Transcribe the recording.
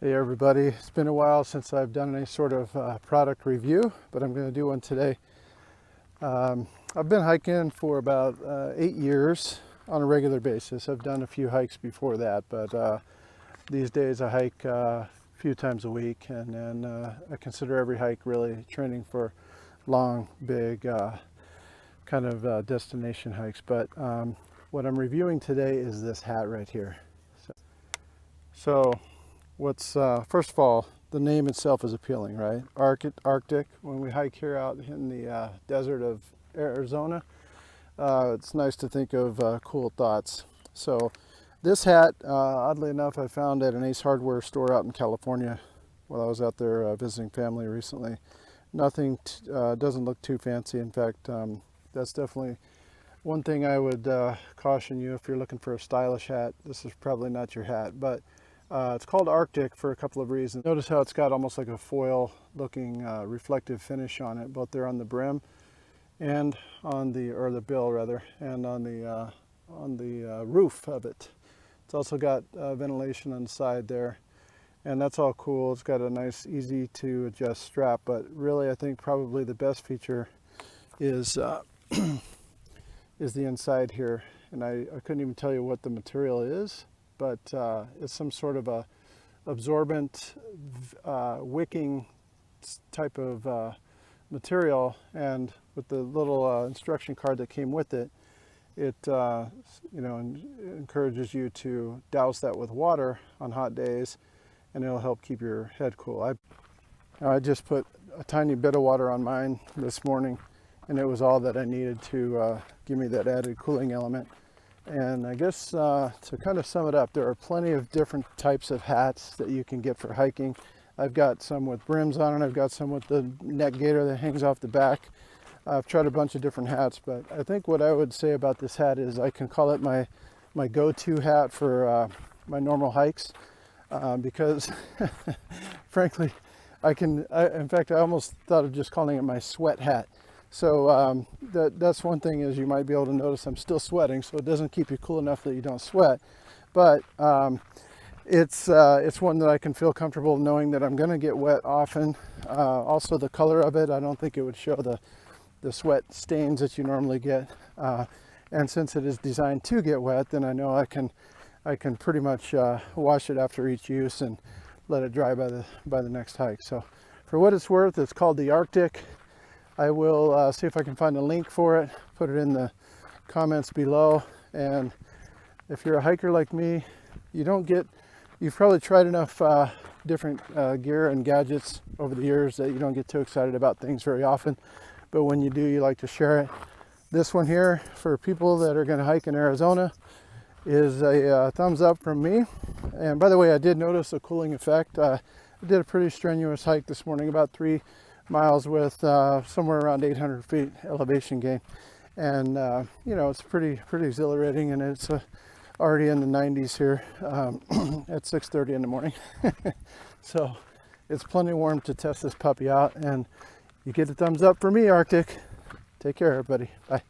Hey everybody, it's been a while since I've done any sort of product review, but I'm going to do one today. I've been hiking for about 8 years on a regular basis. I've done a few hikes before that, but these days I hike a few times a week, and then I consider every hike really training for long, big kind of destination hikes. But what I'm reviewing today is this hat right here. So what's first of all, the name itself is appealing, right? Arctic. When we hike here out in the desert of Arizona, it's nice to think of cool thoughts. So this hat, oddly enough, I found at an Ace Hardware store out in California while I was out there visiting family recently. Nothing doesn't look too fancy. In fact, that's definitely one thing I would caution you if you're looking for a stylish hat. This is probably not your hat, but it's called Arctic for a couple of reasons. Notice how it's got almost like a foil looking reflective finish on it, both there on the brim and on the bill rather, and on the roof of it. It's also got ventilation on the side there, and that's all cool. It's got a nice easy to adjust strap, but really I think probably the best feature is is the inside here, and I couldn't even tell you what the material is, but it's some sort of a absorbent wicking type of material, and with the little instruction card that came with it, it encourages you to douse that with water on hot days, and it'll help keep your head cool. I just put a tiny bit of water on mine this morning, and it was all that I needed to give me that added cooling element. And I guess to kind of sum it up, there are plenty of different types of hats that you can get for hiking. I've got some with brims on it. I've got some with the neck gaiter that hangs off the back. I've tried a bunch of different hats, but I think what I would say about this hat is I can call it my go-to hat for my normal hikes, because frankly, in fact, I almost thought of just calling it my sweat hat. So that's one thing, is you might be able to notice I'm still sweating, so it doesn't keep you cool enough that you don't sweat. But it's one that I can feel comfortable knowing that I'm going to get wet often. Also, the color of it, I don't think it would show the sweat stains that you normally get. And since it is designed to get wet, then I know I can pretty much wash it after each use and let it dry by the next hike. So for what it's worth, it's called the Arctic. I will see if I can find a link for it, put it in the comments below. And if you're a hiker like me, you've probably tried enough different gear and gadgets over the years that you don't get too excited about things very often. But when you do, you like to share it. This one here, for people that are going to hike in Arizona, is a thumbs up from me. And by the way, I did notice a cooling effect. I did a pretty strenuous hike this morning, about 3 miles with somewhere around 800 feet elevation gain, and it's pretty exhilarating, and it's already in the 90s here at 6:30 in the morning. So it's plenty warm to test this puppy out, and you get a thumbs up for me, Arctic. Take care, everybody. Bye.